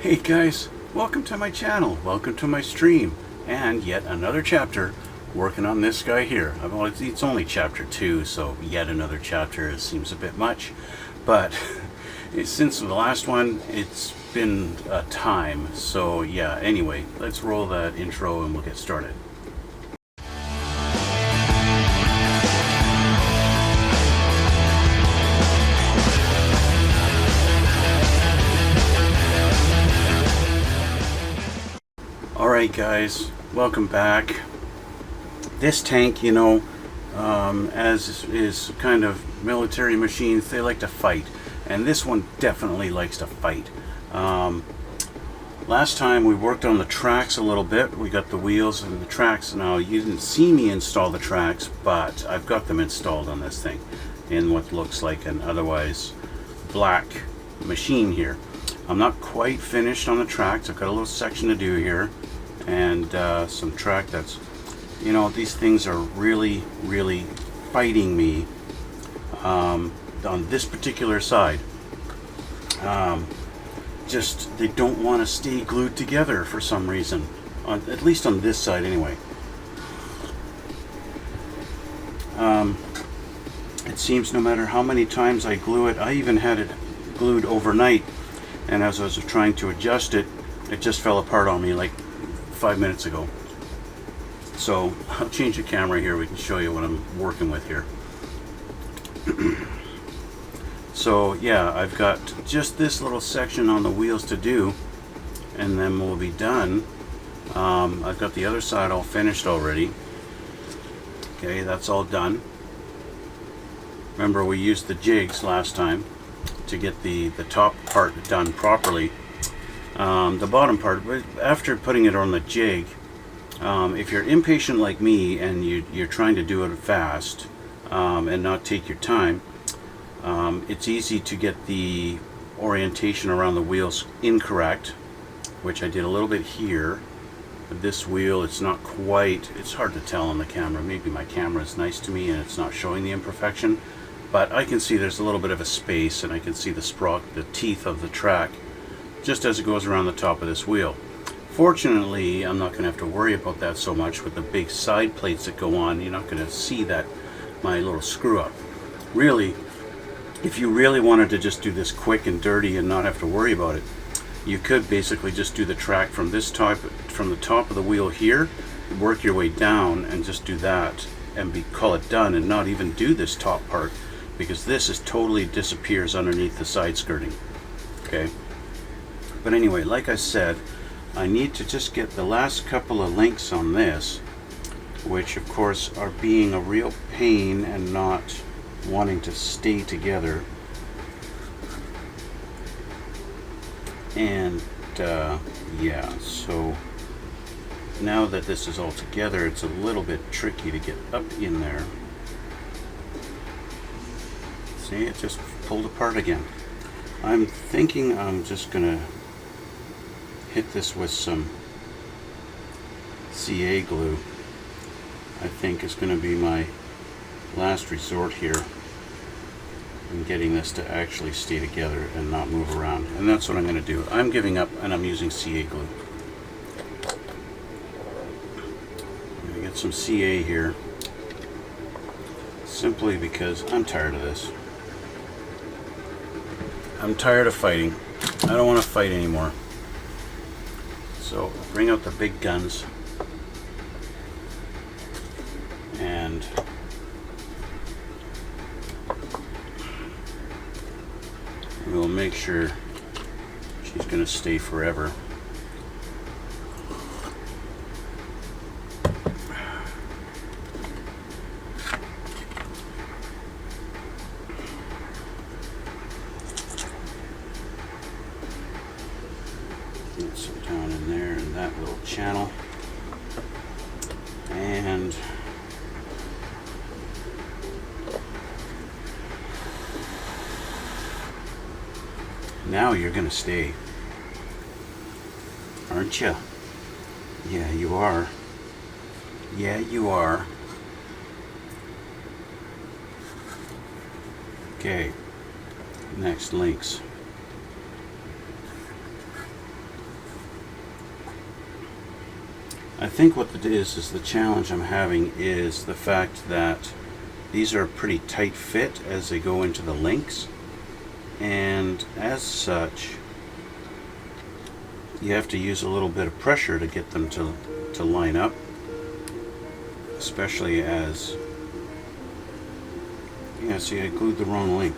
Hey guys, welcome to my channel, welcome to my stream, and yet another chapter working on this guy here. Well, it's only chapter 2, so yet another chapter seems a bit much, but since the last one, it's been a time, so yeah, anyway, let's roll that intro and we'll get started. Alright guys, welcome back. This tank, you know, as is kind of military machines, they like to fight. And this one definitely likes to fight. Last time we worked on the tracks a little bit. We got the wheels and the tracks. Now, you didn't see me install the tracks, but I've got them installed on this thing in what looks like an otherwise black machine here. I'm not quite finished on the tracks. I've got a little section to do here. And some track that's, you know, these things are really fighting me on this particular side. Just they don't want to stay glued together for some reason, at least on this side anyway. It seems no matter how many times I glue it, I even had it glued overnight, and as I was trying to adjust it, it just fell apart on me like 5 minutes ago. So I'll change the camera here. We can show you what I'm working with here. So yeah, I've got just this little section on the wheels to do, and then we'll be done. I've got the other side all finished already. Okay, that's all done. Remember, we used the jigs last time to get the top part done properly. The bottom part, after putting it on the jig, if you're impatient like me and you're trying to do it fast and not take your time, it's easy to get the orientation around the wheels incorrect, which I did a little bit here. But this wheel, it's not quite, it's hard to tell on the camera. Maybe my camera is nice to me and it's not showing the imperfection, but I can see there's a little bit of a space, and I can see the sprocket, the teeth of the track, just as it goes around the top of this wheel. Fortunately, I'm not going to have to worry about that so much with the big side plates that go on. You're not going to see that, my little screw up. Really, if you really wanted to just do this quick and dirty and not have to worry about it, you could basically just do the track from this top, from the top of the wheel here, work your way down and just do that and call it done, and not even do this top part, because this is totally disappears underneath the side skirting. Okay. But anyway, like I said, I need to just get the last couple of links on this, which of course are being a real pain and not wanting to stay together. And yeah, so now that this is all together, it's a little bit tricky to get up in there. See, it just pulled apart again. I'm thinking I'm just gonna hit this with some CA glue. I think is going to be my last resort here in getting this to actually stay together and not move around. And that's what I'm going to do. I'm giving up and I'm using CA glue. I'm going to get some CA here, simply because I'm tired of this. I'm tired of fighting. I don't want to fight anymore. So bring out the big guns, and we'll make sure she's going to stay forever. So down in there in that little channel, and now you're gonna stay, aren't you? Yeah, you are. Yeah, you are. Okay, next links. I think what it is the challenge I'm having is the fact that these are a pretty tight fit as they go into the links, and as such you have to use a little bit of pressure to get them to line up, especially as, yeah, see, I glued the wrong link.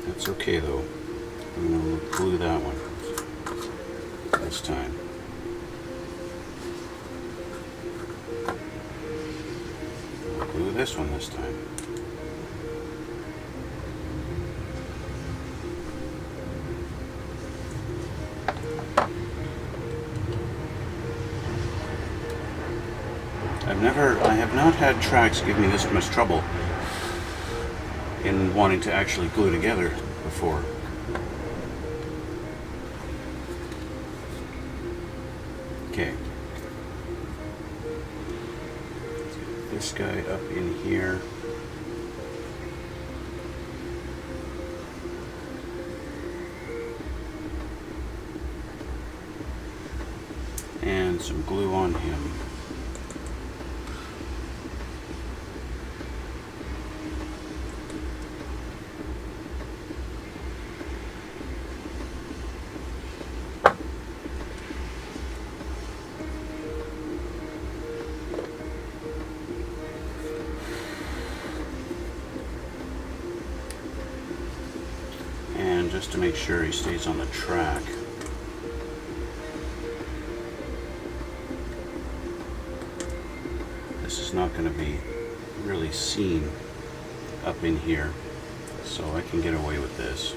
That's okay though. I'm going to glue that one this time. I'll glue this one this time. I have not had tracks give me this much trouble in wanting to actually glue together before. Okay. Let's get this guy up in here. And some glue on him. Just to make sure he stays on the track. This is not going to be really seen up in here, so I can get away with this.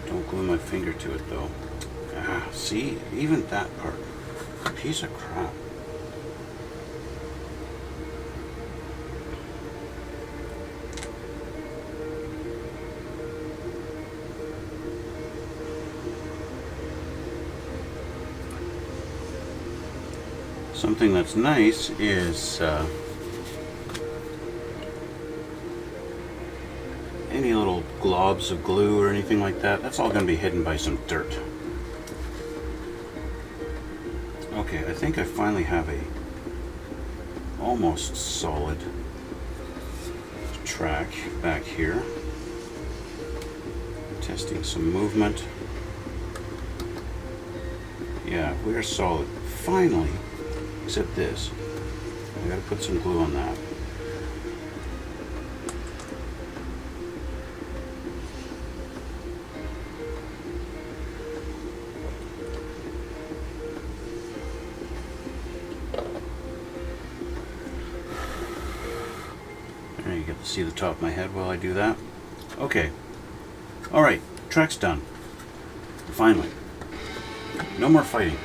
Don't glue my finger to it though. Ah, see, even that part, piece of crap. Something that's nice is any little globs of glue or anything like that, that's all going to be hidden by some dirt. Okay, I think I finally have a almost solid track back here. Testing some movement. Yeah, we're solid. Finally. Except this. I gotta put some glue on that. There, you get to see the top of my head while I do that. Okay. Alright, track's done. Finally. No more fighting.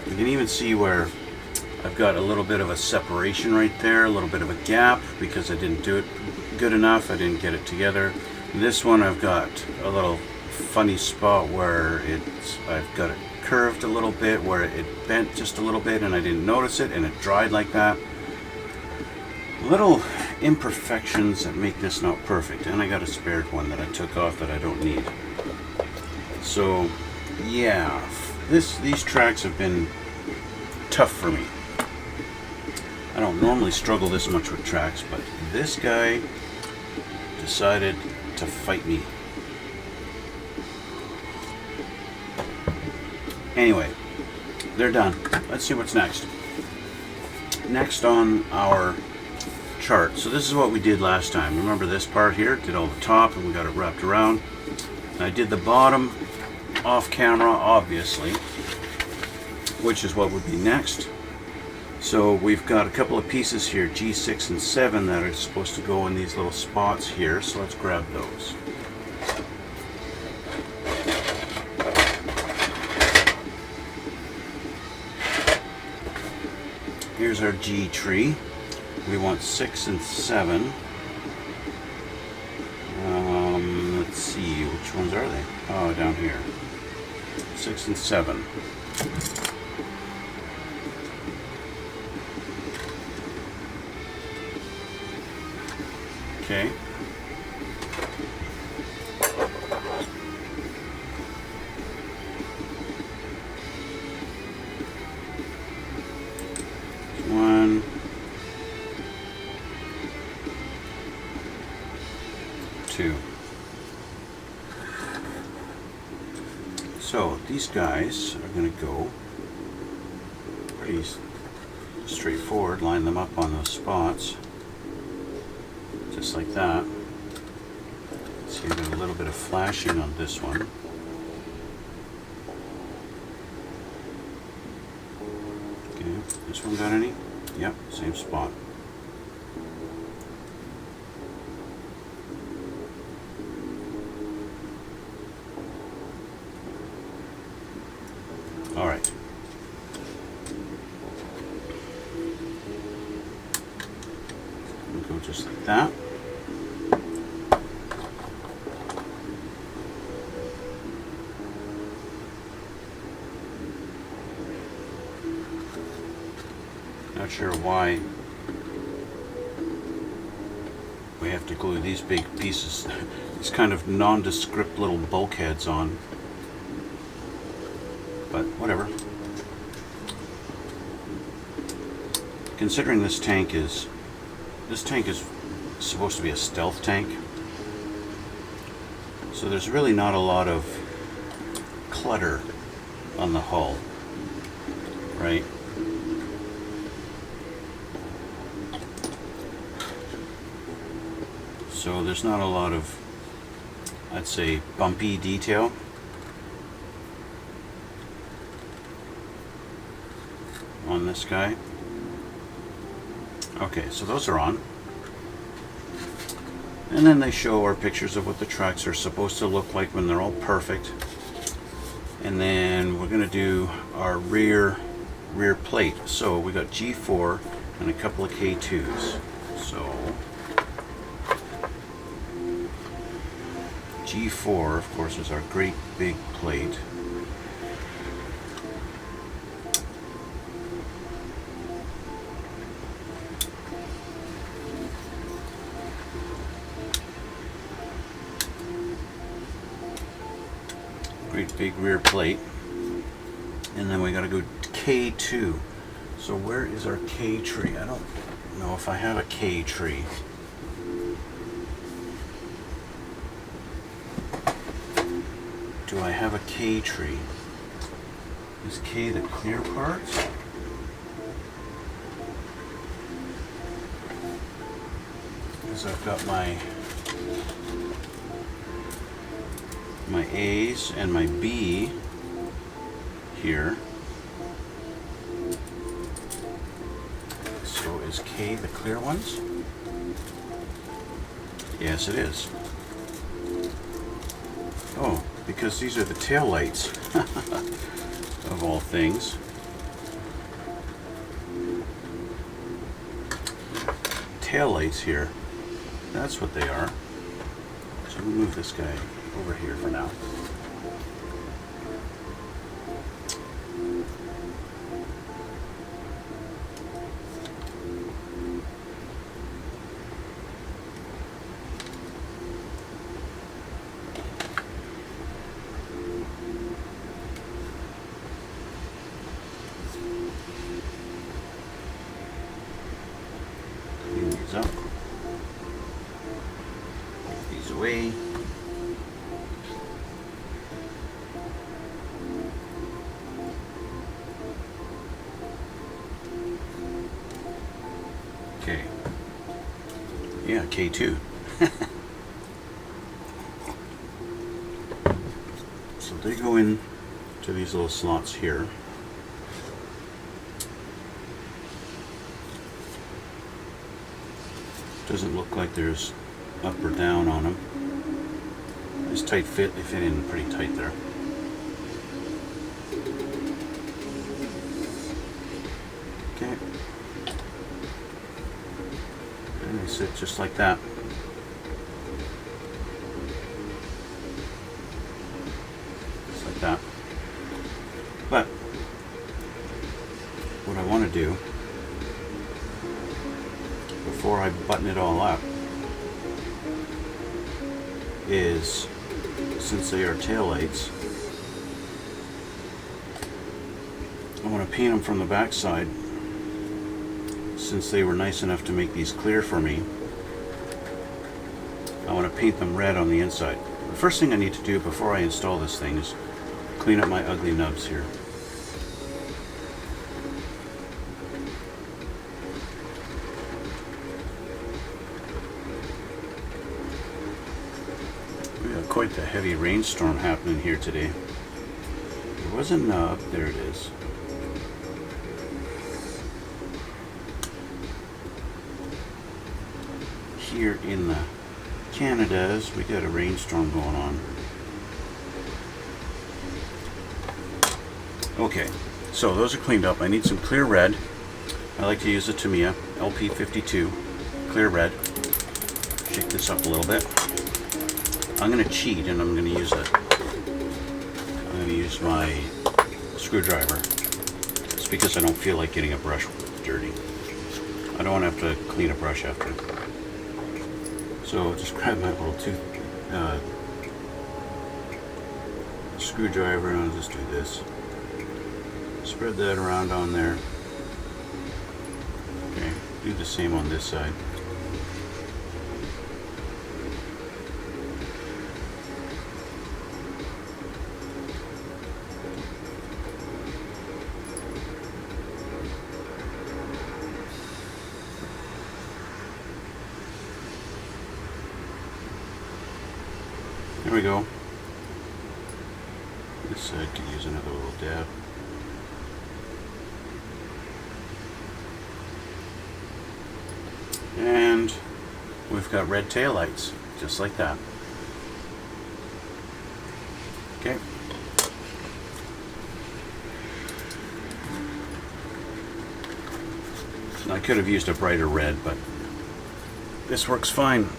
You can even see where I've got a little bit of a separation right there, a little bit of a gap because I didn't do it good enough. I didn't get it together. This one I've got a little funny spot where I've got it curved a little bit, where it bent just a little bit and I didn't notice it and it dried like that. Little imperfections that make this not perfect, and I got a spared one that I took off that I don't need. So yeah, these tracks have been tough for me. I don't normally struggle this much with tracks, but this guy decided to fight me. Anyway, they're done. Let's see what's next. Next on our chart. So this is what we did last time. Remember this part here? Did all the top and we got it wrapped around. And I did the bottom off camera, obviously, which is what would be next. So we've got a couple of pieces here, G6 and 7, that are supposed to go in these little spots here, so let's grab those. Here's our G tree. We want 6 and 7. Let's see, which ones are they? Oh, down here. 6 and 7. Okay. So these guys are going to go pretty straightforward. Line them up on those spots, just like that. See, I've got a little bit of flashing on this one. Okay, this one got any? Yep, same spot. All right. We'll go just like that. Not sure why we have to glue these big pieces, these kind of nondescript little bulkheads on, but whatever. Considering this tank is supposed to be a stealth tank, so there's really not a lot of clutter on the hull, right? So there's not a lot of, I'd say, bumpy detail. On this guy. Okay, so those are on. And then they show our pictures of what the tracks are supposed to look like when they're all perfect. And then we're going to do our rear plate. So we got G4 and a couple of K2s. So G4, of course, is our great big plate. Great big rear plate. And then we got to go to K2. So where is our K tree? I don't know if I have a K tree. Do I have a K tree? Is K the clear part? Because I've got my A's and my B here. So is K the clear ones? Yes, it is. Oh, because these are the tail lights of all things. Tail lights here. That's what they are. So we'll move this guy over here for now. Clean these up. Get these away. Okay. Yeah, K2. So they go in to these little slots here. Doesn't look like there's up or down on them. It's tight fit. They fit in pretty tight there. Okay. And they sit just like that. Just like that. But what I want to do before I button it all up is, since they are taillights, I want to paint them from the back side. Since they were nice enough to make these clear for me, I want to paint them red on the inside. The first thing I need to do before I install this thing is clean up my ugly nubs here. We got quite the heavy rainstorm happening here today. There was a nub, there it is. Here in the Canadas, we got a rainstorm going on. Okay, so those are cleaned up. I need some clear red. I like to use the Tamiya LP52 clear red. Shake this up a little bit. I'm going to cheat and I'm going to use my screwdriver. It's because I don't feel like getting a brush dirty. I don't want to have to clean a brush after. So just grab my little screwdriver and I'll just do this. Spread that around on there. Okay, do the same on this side. There we go. This side could use another little dab. And we've got red taillights, just like that. Okay. I could have used a brighter red, but this works fine.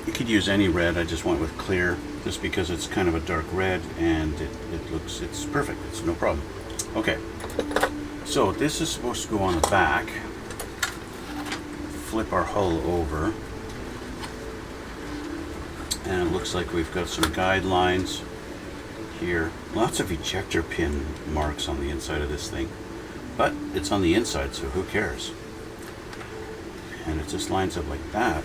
You could use any red, I just went with clear, just because it's kind of a dark red and it's perfect, it's no problem. Okay, so this is supposed to go on the back. Flip our hull over. And it looks like we've got some guidelines here. Lots of ejector pin marks on the inside of this thing. But it's on the inside, so who cares? And it just lines up like that.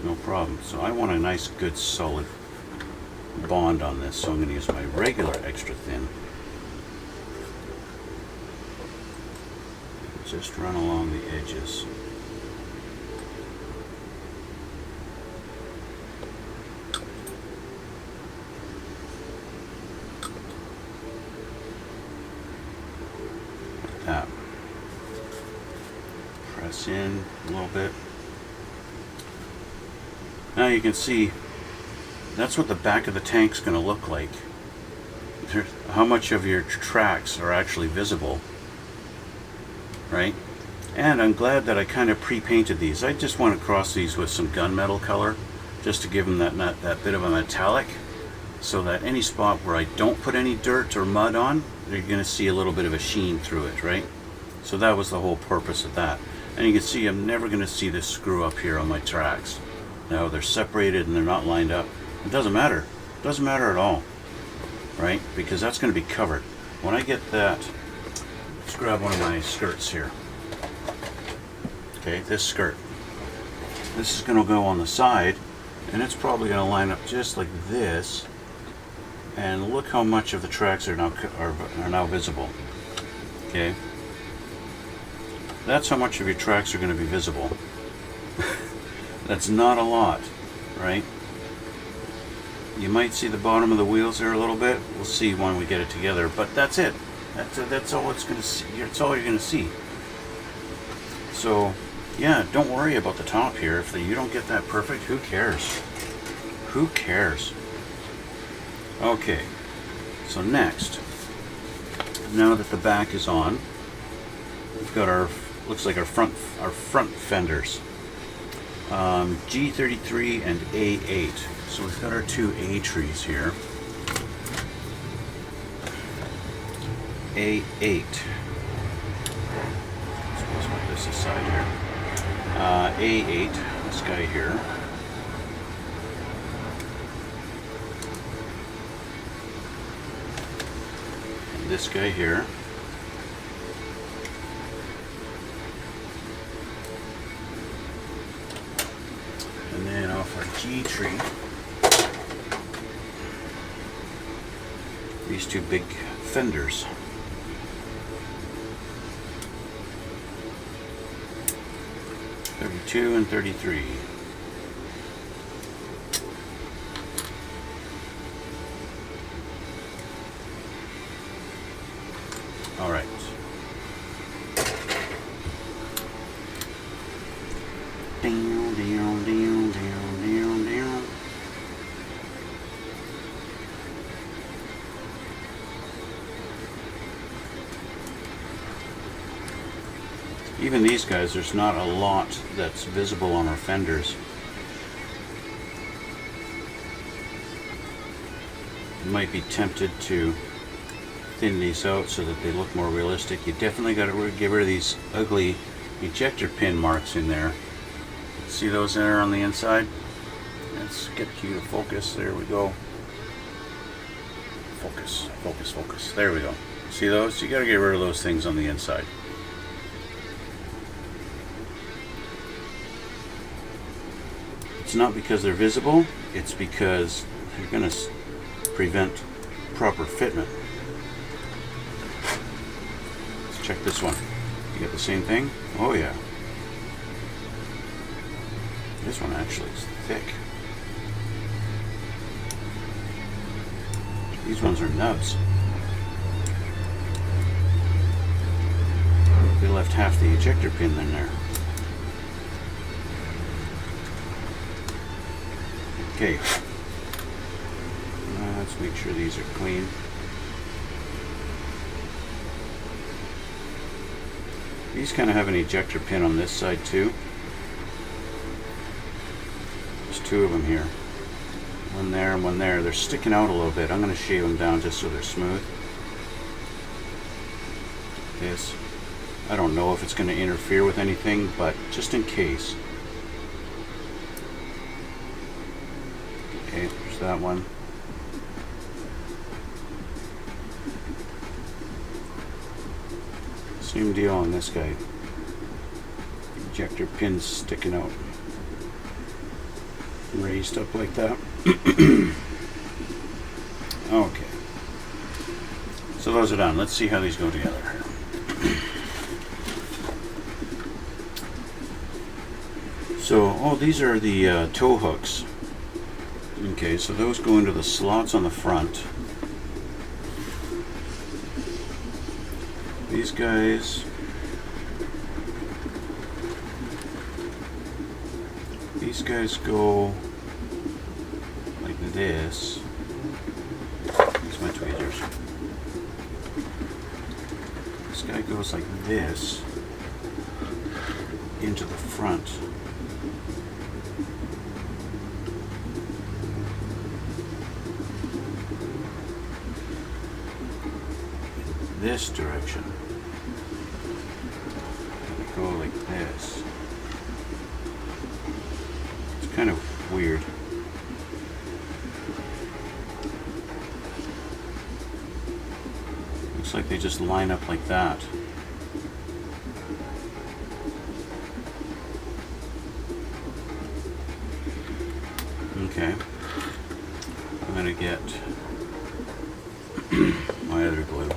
No problem. So I want a nice, good, solid bond on this, so I'm going to use my regular extra thin. Just run along the edges. Like that. Press in a little bit. Now you can see that's what the back of the tank's going to look like. How much of your tracks are actually visible, right? And I'm glad that I kind of pre-painted these. I just want to cross these with some gunmetal color just to give them that bit of a metallic, so that any spot where I don't put any dirt or mud on, you're going to see a little bit of a sheen through it, right? So that was the whole purpose of that. And you can see I'm never going to see this screw up here on my tracks. Now they're separated and they're not lined up. It doesn't matter. It doesn't matter at all, right? Because that's going to be covered. When I get that, let's grab one of my skirts here. Okay, this skirt. This is going to go on the side, and it's probably going to line up just like this. And look how much of the tracks are now visible. Okay, that's how much of your tracks are going to be visible. That's not a lot, right? You might see the bottom of the wheels there a little bit. We'll see when we get it together, but that's it. That's all it's going to see. That's all you're going to see. So, yeah, don't worry about the top here. If you don't get that perfect, who cares? Who cares? Okay. So next, now that the back is on, we've got our looks like our front fenders. G33 and A8. So we've got our two A trees here. A8. Let's put this aside here. A8, this guy here. And this guy here. And then off our G tree. These two big fenders. '32 and '33. All right. Down, down, down, down, down, down. Even these guys, there's not a lot that's visible on our fenders. You might be tempted to thin these out so that they look more realistic. You definitely got to get rid of these ugly ejector pin marks in there. See those there on the inside? Let's get you to focus. There we go. Focus, focus, focus. There we go. See those? You got to get rid of those things on the inside. It's not because they're visible, it's because they're going to prevent proper fitment. Let's check this one. You get the same thing? Oh yeah. This one actually is thick. These ones are nubs. They left half the ejector pin in there. Okay. Let's make sure these are clean. These kind of have an ejector pin on this side too. There's two of them here. One there and one there. They're sticking out a little bit. I'm going to shave them down just so they're smooth. This. I don't know if it's going to interfere with anything, but just in case. Okay, there's that one. Same deal on this guy. Ejector pins sticking out. Raised up like that. Okay. So those are done. Let's see how these go together. So, oh, these are the tow hooks. Okay, so those go into the slots on the front. These guys go like this. Here's my tweezers. This guy goes like this into the front. This direction. Go like this. It's kind of weird. Looks like they just line up like that. Okay. I'm gonna get my other glue.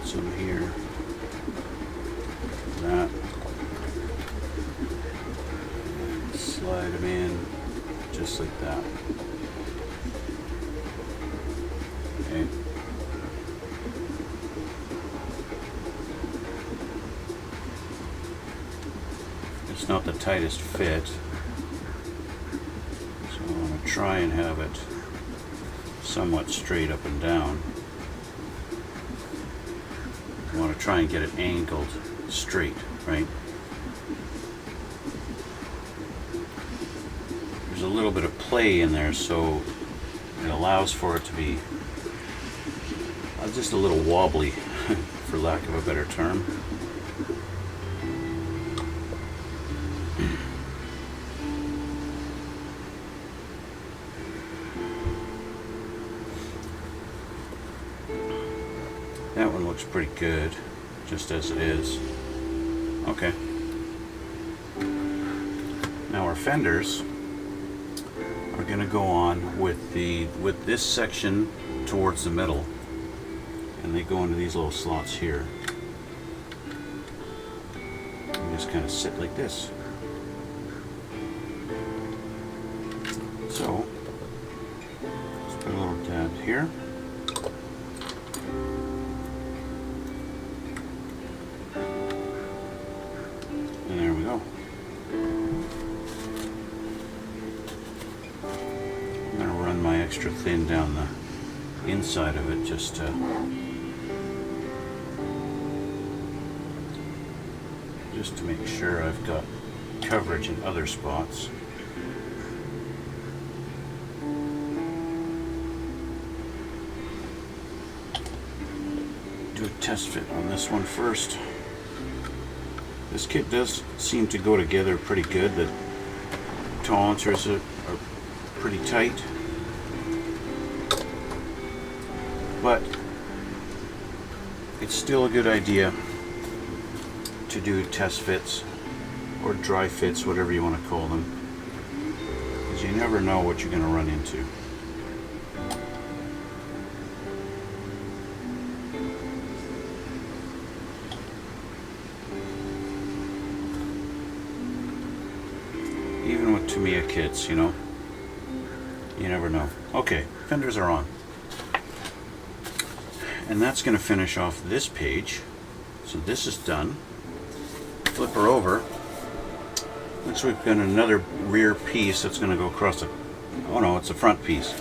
Some here, that, and slide them in just like that. Okay. It's not the tightest fit, so I'm going to try and have it somewhat straight up and down. I want to try and get it angled straight, right? There's a little bit of play in there, so it allows for it to be just a little wobbly, for lack of a better term. That one looks pretty good, just as it is. Okay. Now our fenders are going to go on with this section towards the middle, and they go into these little slots here. And just kind of sit like this. So let's put a little dab here. And there we go. I'm going to run my extra thin down the inside of it just to make sure I've got coverage in other spots. Do a test fit on this one first. This kit does seem to go together pretty good. The tolerances are pretty tight, but it's still a good idea to do test fits or dry fits, whatever you want to call them, because you never know what you're going to run into. Even with Tamiya kits, you know, you never know. Okay, fenders are on. And that's going to finish off this page. So this is done. Flip her over. Looks like we've got another rear piece that's going to go across the... Oh no, it's a front piece.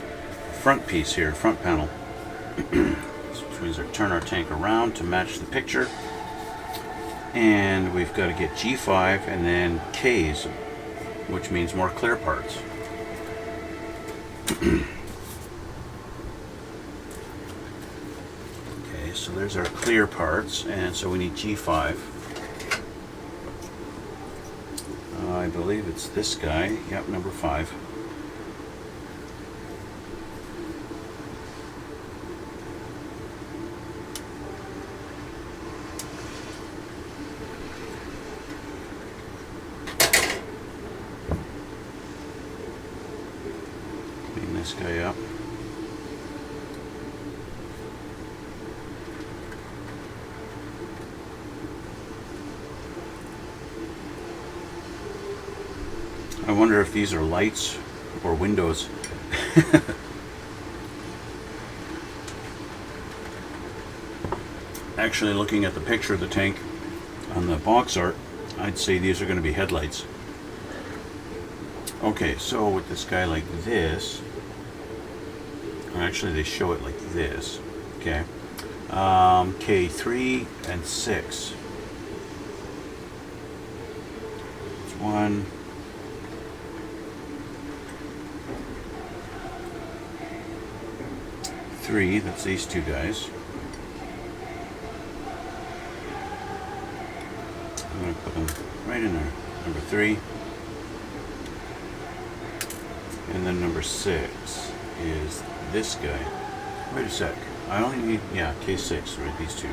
Front piece here, front panel. Which means we turn our tank around to match the picture. And we've got to get G5 and then Ks, which means more clear parts. Okay, so there's our clear parts, and so we need G5. I believe it's this guy. Yep, number 5. Clean this guy up. I wonder if these are lights or windows. Actually, looking at the picture of the tank on the box art, I'd say these are going to be headlights. Okay, so with this guy like this, actually they show it like this. Okay, K3 and 6. It's 1. 3, that's these two guys. I'm going to put them right in there. Number 3. And then number 6 is this guy. Wait a sec. I only need, yeah, K6, right? These two.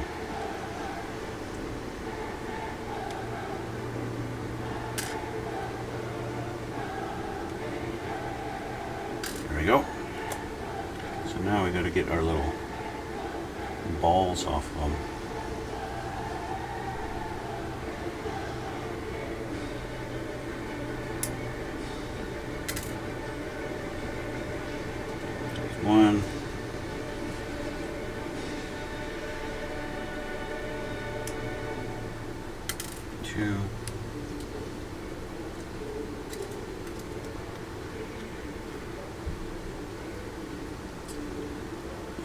There we go. So now we got to get our little balls off of them. There's 1. 2.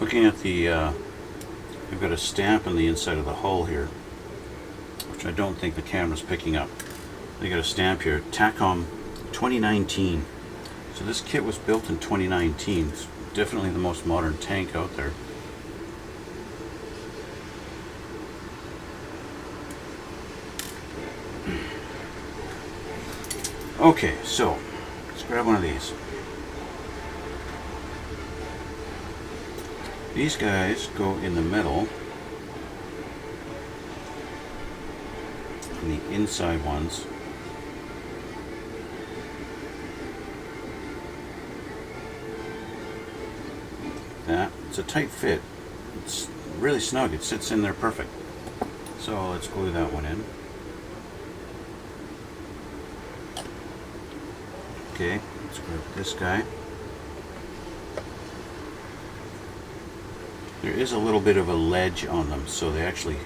Looking at the, we've got a stamp on the inside of the hull here, which I don't think the camera's picking up. They got a stamp here, TACOM 2019. So this kit was built in 2019. It's definitely the most modern tank out there. Okay, so let's grab one of these. These guys go in the middle, and the inside ones. That. It's a tight fit. It's really snug. It sits in there perfect. So let's glue that one in. Okay, let's grab this guy. There is a little bit of a ledge on them, so they actually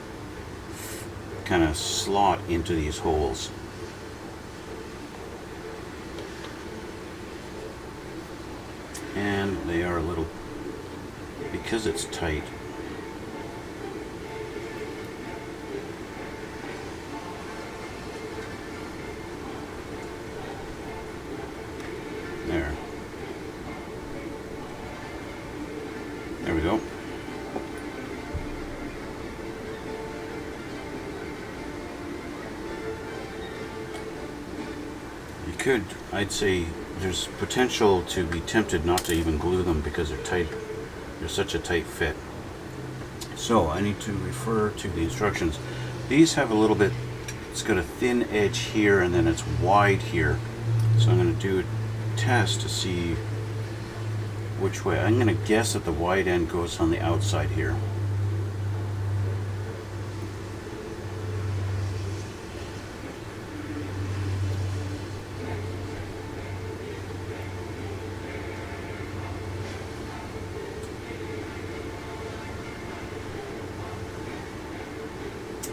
kind of slot into these holes. And they are a little, because it's tight, there we go. You could, I'd say there's potential to be tempted not to even glue them because they're tight. They're such a tight fit. So I need to refer to the instructions. These have a little bit, it's got a thin edge here and then it's wide here. So I'm going to do a test to see which way. I'm going to guess that the wide end goes on the outside here.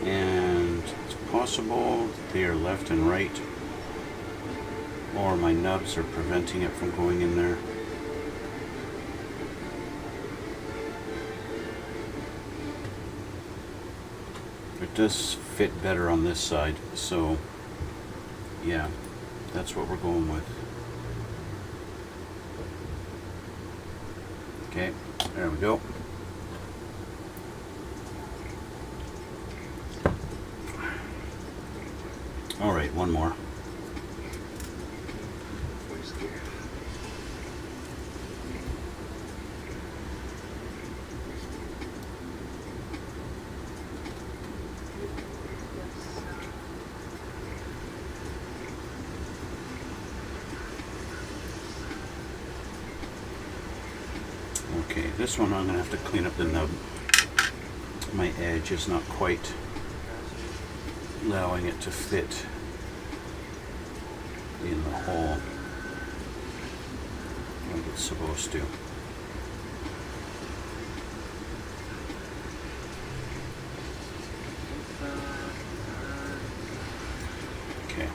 And it's possible they are left and right, or my nubs are preventing it from going in there. It does fit better on this side, so yeah, that's what we're going with. Okay, there we go. All right, one more. Okay, this one I'm going to have to clean up the nub. My edge is not quite allowing it to fit in the hole like it's supposed to. Okay.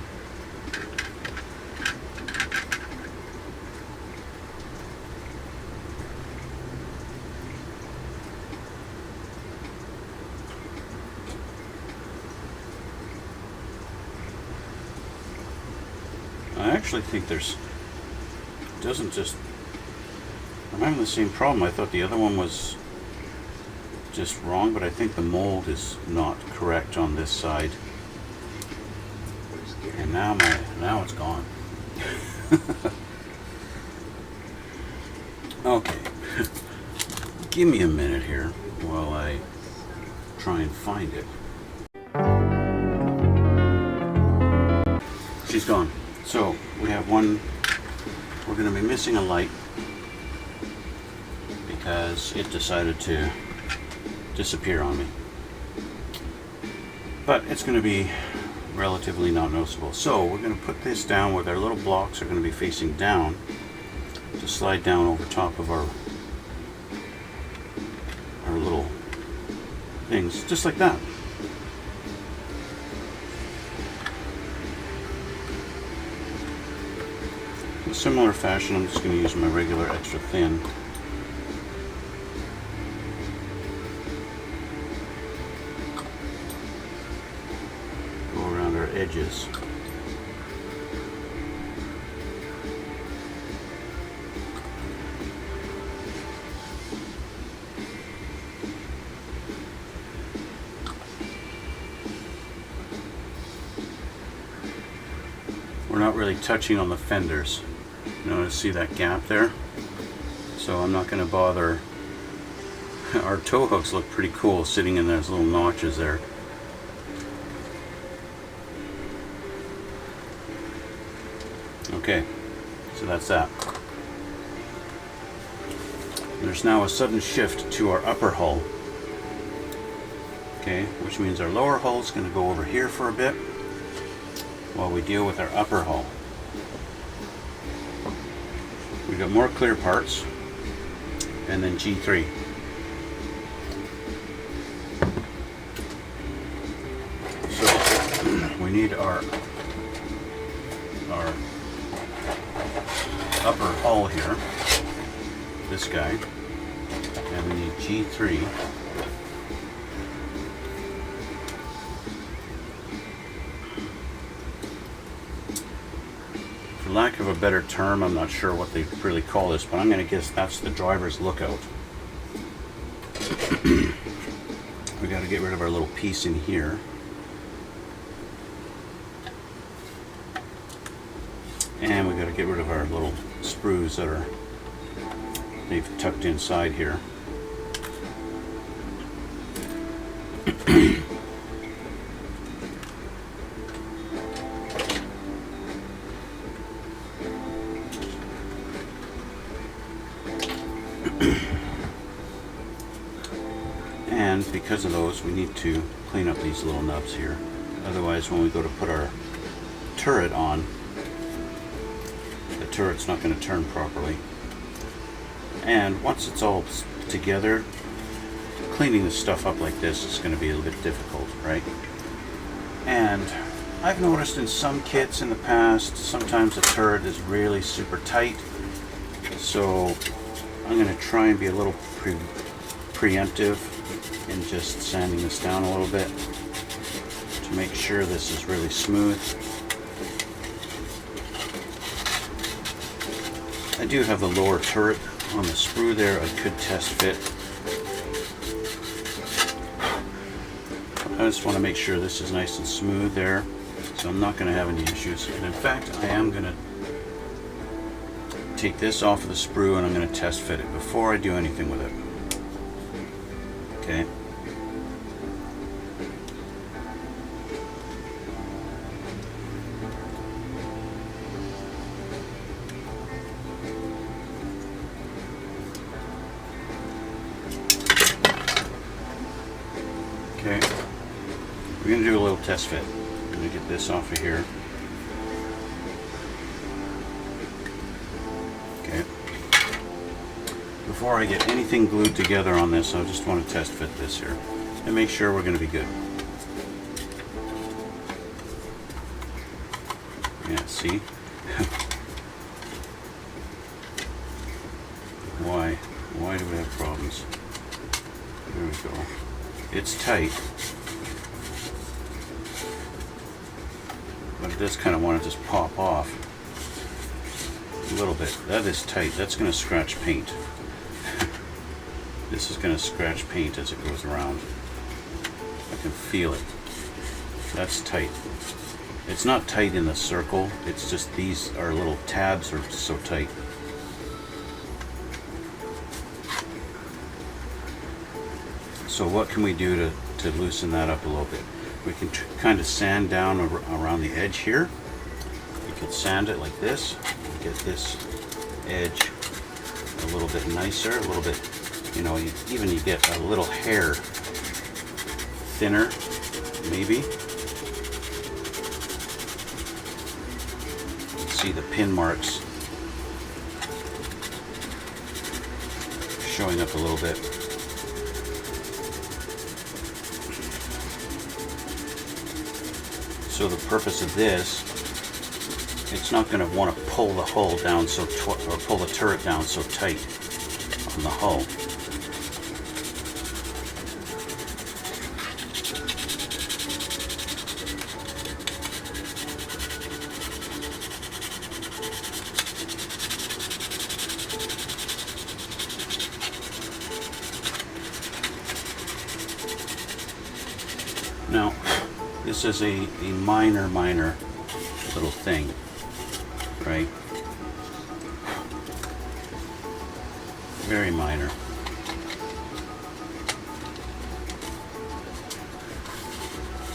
I actually think doesn't just, I'm having the same problem. I thought the other one was just wrong, but I think the mold is not correct on this side. And now it's gone. Okay. Give me a minute here while I try and find it. She's gone. So we have one, we're going to be missing a light because it decided to disappear on me. But it's going to be relatively not noticeable. So we're going to put this down where their little blocks are going to be facing down to slide down over top of our little things, just like that. In a similar fashion, I'm just going to use my regular extra thin. Go around our edges. We're not really touching on the fenders. You notice, see that gap there? So I'm not going to bother. Our tow hooks look pretty cool sitting in those little notches there. Okay, so that's that. There's now a sudden shift to our upper hull. Okay, which means our lower hull is going to go over here for a bit while we deal with our upper hull. We've got more clear parts, and then G3. So we need our upper hull here, this guy, and we need G3. For lack of a better term, I'm not sure what they really call this, but I'm going to guess that's the driver's lookout. We got to get rid of our little piece in here. And we got to get rid of our little sprues that they've tucked inside here. And because of those, we need to clean up these little nubs here. Otherwise, when we go to put our turret on, the turret's not going to turn properly. And once it's all together, cleaning this stuff up like this is going to be a little bit difficult, right? And I've noticed in some kits in the past, sometimes the turret is really super tight. So I'm going to try and be a little preemptive in just sanding this down a little bit to make sure this is really smooth. I do have the lower turret on the sprue there. I could test fit. I just want to make sure this is nice and smooth there, so I'm not going to have any issues. And in fact, I am going to take this off of the sprue and I'm going to test fit it before I do anything with it. Okay. Okay, we're going to do a little test fit. I'm going to get this off of here. Okay. Before I get anything glued together on this, I just want to test fit this here and make sure we're going to be good. Yeah, see? Why do we have problems? There we go. It's tight, but it does kind of want to just pop off a little bit. That is tight. That's going to scratch paint. This is going to scratch paint as it goes around. I can feel it. That's tight. It's not tight in the circle. It's just these are little tabs are so tight. So what can we do to loosen that up a little bit? We can kind of sand down around the edge here. You could sand it like this. Get this edge a little bit nicer, a little bit, you know, you get a little hair thinner, maybe. See the pin marks showing up a little bit. So the purpose of this, it's not going to want to pull the hull down or pull the turret down so tight on the hull. Now, this is a minor little thing, right? Very minor.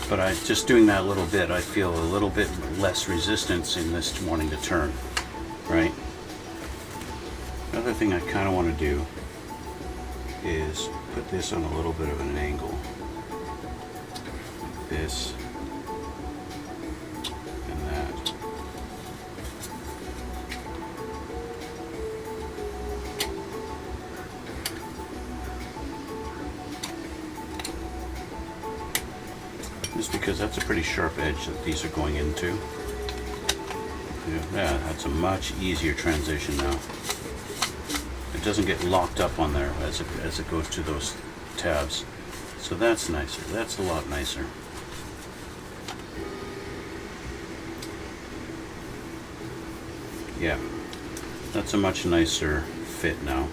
But just doing that little bit, I feel a little bit less resistance in this wanting to turn. right? Another thing I kind of want to do is put this on a little bit of an angle. Like this and that. Just because that's a pretty sharp edge that these are going into. Yeah, that's a much easier transition now. It doesn't get locked up on there as it goes to those tabs. So that's nicer. That's a lot nicer. Yeah, that's a much nicer fit now.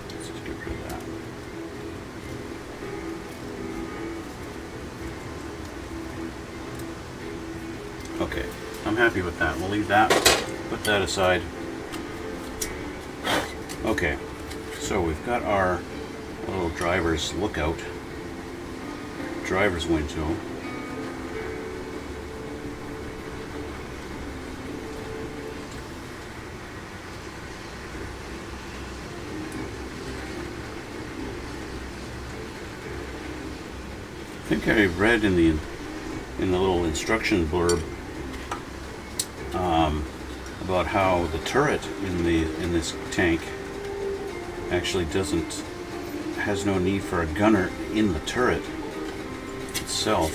Let's just get rid of that. Okay, I'm happy with that. We'll leave that, put that aside. Okay, so we've got our little driver's lookout, driver's window. I think I read in the little instruction blurb about how the turret in this tank actually has no need for a gunner in the turret itself.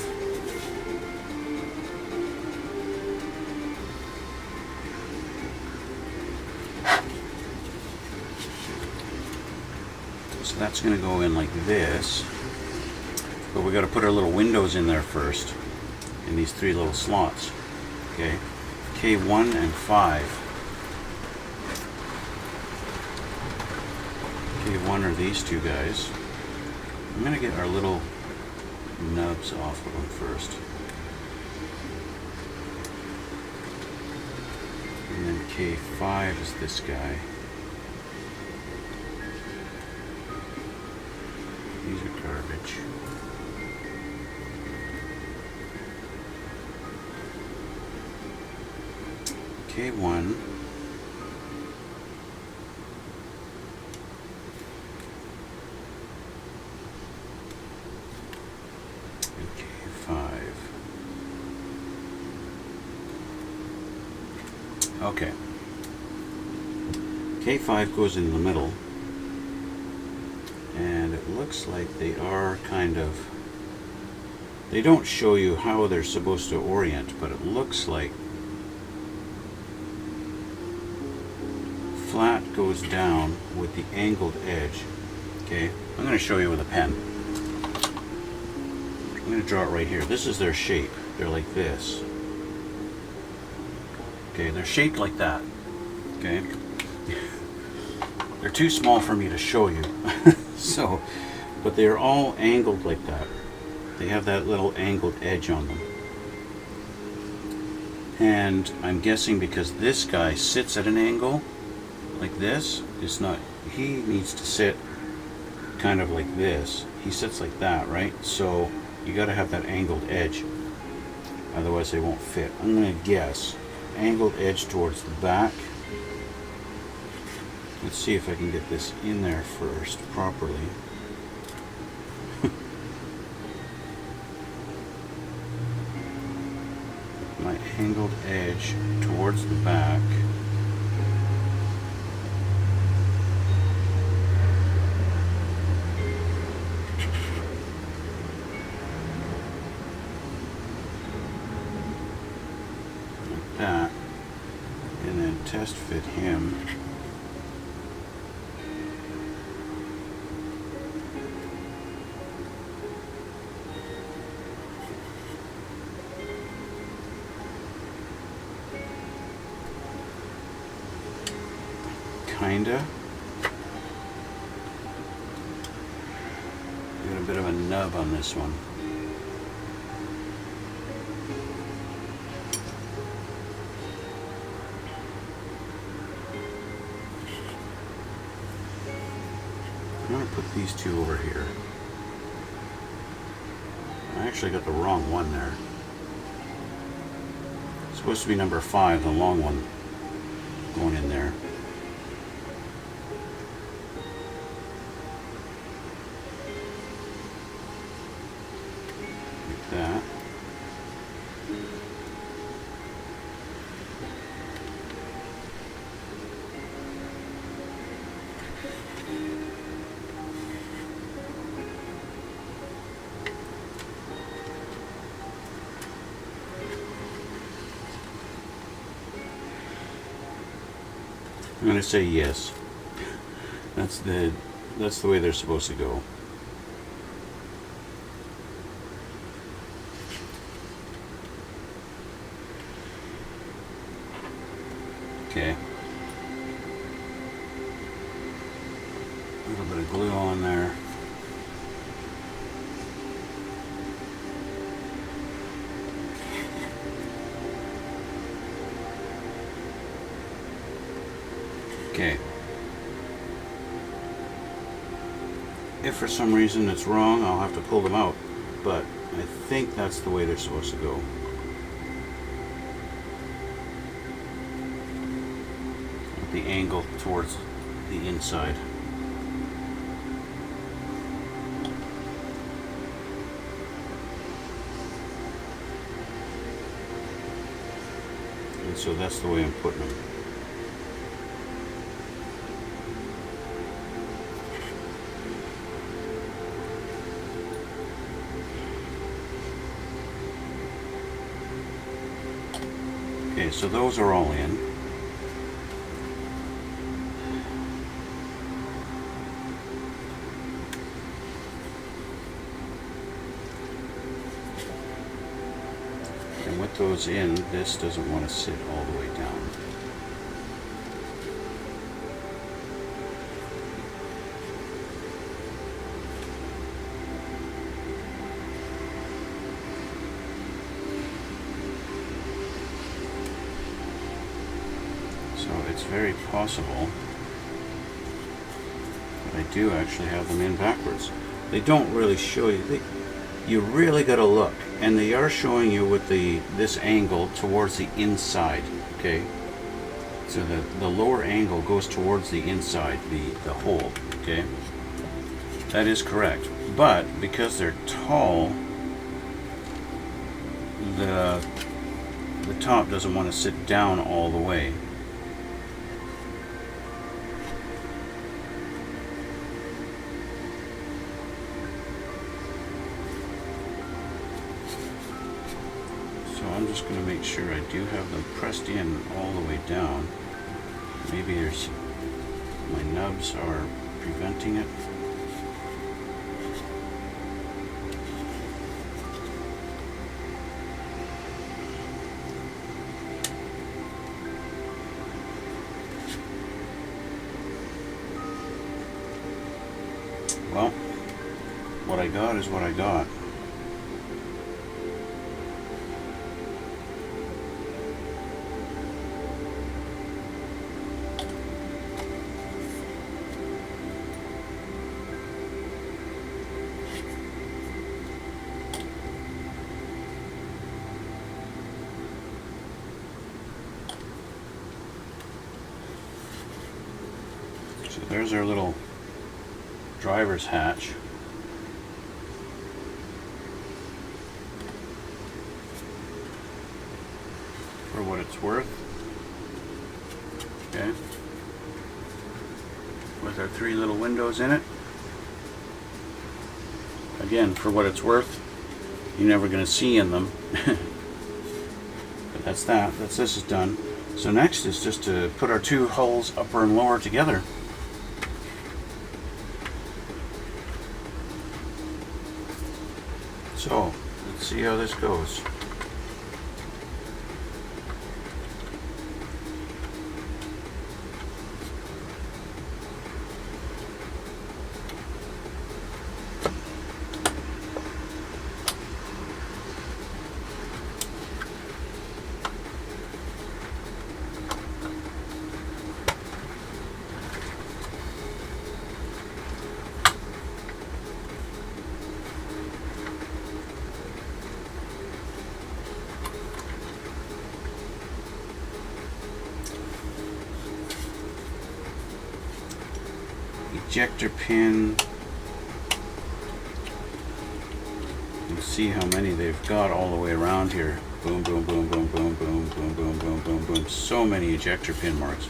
So that's going to go in like this, but we got to put our little windows in there first, in these three little slots. Okay, K1 and 5. K1 are these two guys. I'm going to get our little nubs off of them first. And then K5 is this guy. These are garbage. K1. And K5. Okay. K5 goes in the middle. And it looks like they are kind of... They don't show you how they're supposed to orient, but it looks like flat goes down with the angled edge. Okay, I'm going to show you with a pen. I'm going to draw it right here. This is their shape. They're like this. Okay, they're shaped like that. Okay, they're too small for me to show you. So, but they're all angled like that. They have that little angled edge on them. And I'm guessing because this guy sits at an angle like this, it's not, he needs to sit kind of like this. He sits like that, right? So you got to have that angled edge, otherwise they won't fit. I'm going to guess angled edge towards the back. Let's see if I can get this in there first properly. My angled edge towards the back. Like that. And then test fit him. Kinda. Got a bit of a nub on this one. I'm going to put these two over here. I actually got the wrong one there. It's supposed to be number 5, the long one. going in there. Like that. I'm going to say yes. That's the way they're supposed to go. Okay. A little bit of glue on there. Okay. If for some reason it's wrong, I'll have to pull them out, but I think that's the way they're supposed to go. With the angle towards the inside. And so that's the way I'm putting them. Okay, so those are all in. And with those in, this doesn't want to sit all the way down. So it's very possible that I do actually have them in backwards. They don't really show you. You really got to look, and they are showing you with this angle towards the inside. Okay, so the lower angle goes towards the inside, the hole. Okay, that is correct. But because they're tall, the top doesn't want to sit down all the way. I'm just going to make sure I do have them pressed in all the way down. Maybe my nubs are preventing it. Well, what I got is what I got. So there's our little driver's hatch. For what it's worth. Okay. With our 3 little windows in it. Again, for what it's worth, you're never going to see in them. But that's that. This is done. So next is just to put our 2 hulls, upper and lower, together. So, let's see how this goes. ejector pin. You can see how many they've got all the way around here. Boom, boom, boom, boom, boom, boom, boom, boom, boom, boom, boom. So many ejector pin marks.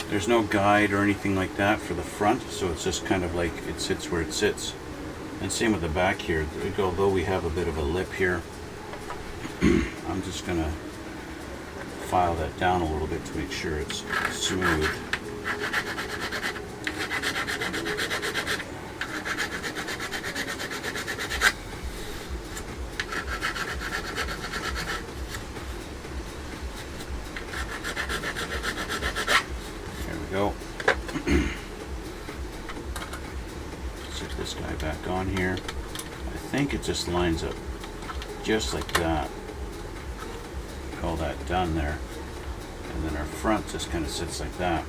There's no guide or anything like that for the front, so it's just kind of like it sits where it sits. And same with the back here. Although we have a bit of a lip here, I'm just gonna file that down a little bit to make sure it's smooth. Go. Stick this guy back on here. I think it just lines up just like that. Call that done there. And then our front just kind of sits like that.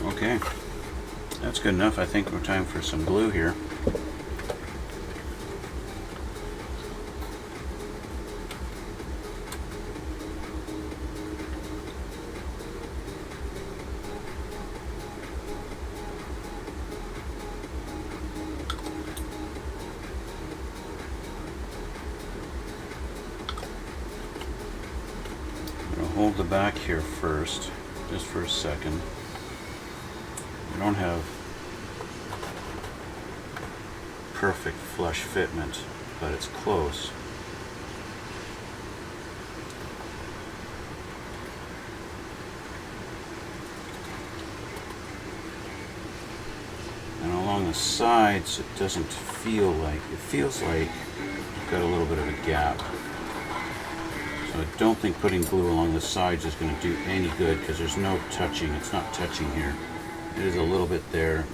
Okay, that's good enough. I think we're time for some glue here. Hold the back here first, just for a second. We don't have perfect flush fitment, but it's close. And along the sides, it doesn't feel like, it feels like you've got a little bit of a gap. So I don't think putting glue along the sides is going to do any good because there's no touching. It's not touching here. It is a little bit there.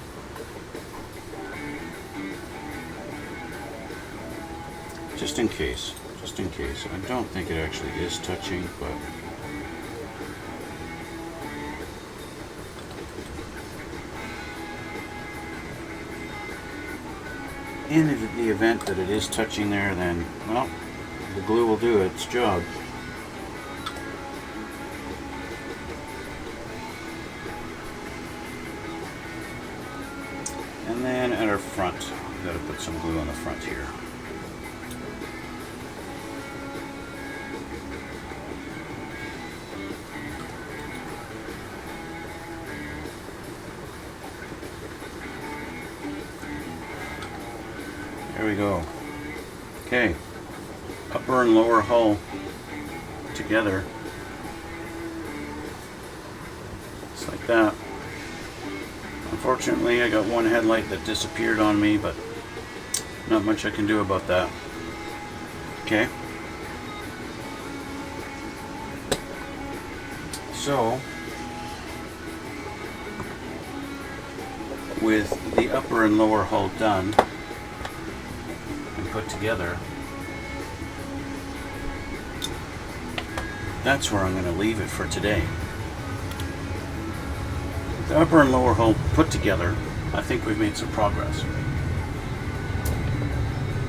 Just in case. Just in case. I don't think it actually is touching, but in the event that it is touching there, then, well, the glue will do its job. And then at our front, we've got to put some glue on the front here. There we go. Okay, upper and lower hull together. Just like that. Unfortunately, I got one headlight that disappeared on me, but not much I can do about that. Okay. So, with the upper and lower hull done and put together, that's where I'm going to leave it for today. The upper and lower hull put together, I think we've made some progress.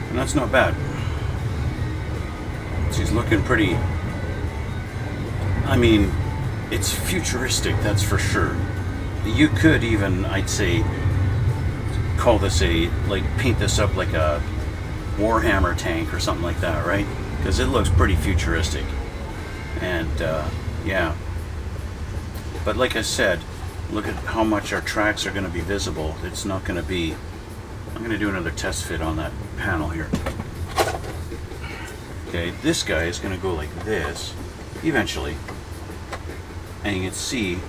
And that's not bad. She's looking pretty, I mean, it's futuristic, that's for sure. You could even, I'd say, call this paint this up like a Warhammer tank or something like that, right? Because it looks pretty futuristic. And, yeah. But like I said, look at how much our tracks are going to be visible. It's not going to be... I'm going to do another test fit on that panel here. Okay, this guy is going to go like this, eventually. And you can see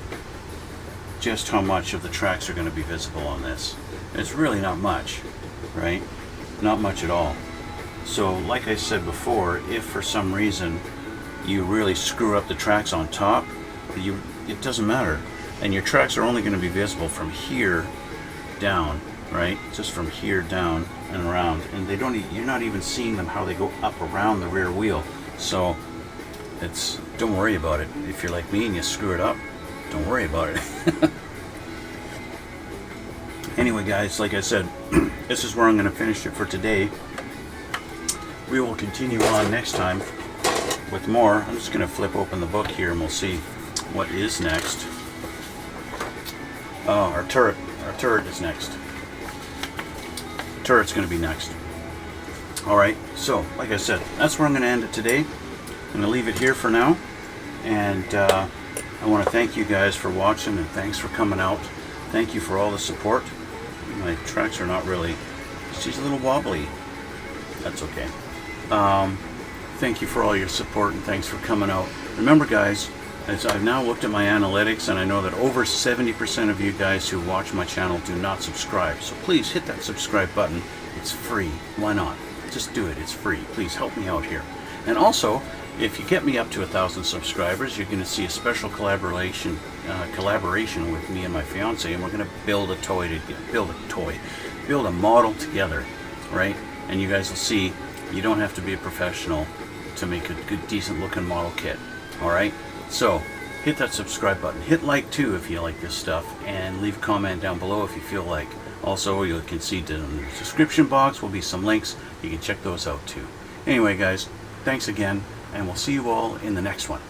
just how much of the tracks are going to be visible on this. It's really not much, right? Not much at all. So, like I said before, if for some reason you really screw up the tracks on top, it doesn't matter. And your tracks are only going to be visible from here down, right? Just from here down and around. And they don't, you're not even seeing them how they go up around the rear wheel. So don't worry about it. If you're like me and you screw it up, don't worry about it. Anyway, guys, like I said, this is where I'm going to finish it for today. We will continue on next time with more. I'm just going to flip open the book here and we'll see what is next. Oh, our turret is next. Turret's going to be next. Alright, so like I said, that's where I'm going to end it today. I'm going to leave it here for now, and I want to thank you guys for watching, and thanks for coming out. Thank you for all the support. My tracks are not really, she's a little wobbly. That's okay. Thank you for all your support, and thanks for coming out. Remember, guys, as I've now looked at my analytics, and I know that over 70% of you guys who watch my channel do not subscribe. So please hit that subscribe button. It's free. Why not? Just do it. It's free. Please help me out here. And also, if you get me up to 1,000 subscribers, you're going to see a special collaboration with me and my fiance, and we're going to build a model together, right? And you guys will see you don't have to be a professional to make a good, decent looking model kit. All right, so hit that subscribe button, hit like too if you like this stuff, and leave a comment down below if you feel like. Also, you can see in the description box will be some links. You can check those out too. Anyway, guys, thanks again, and we'll see you all in the next one.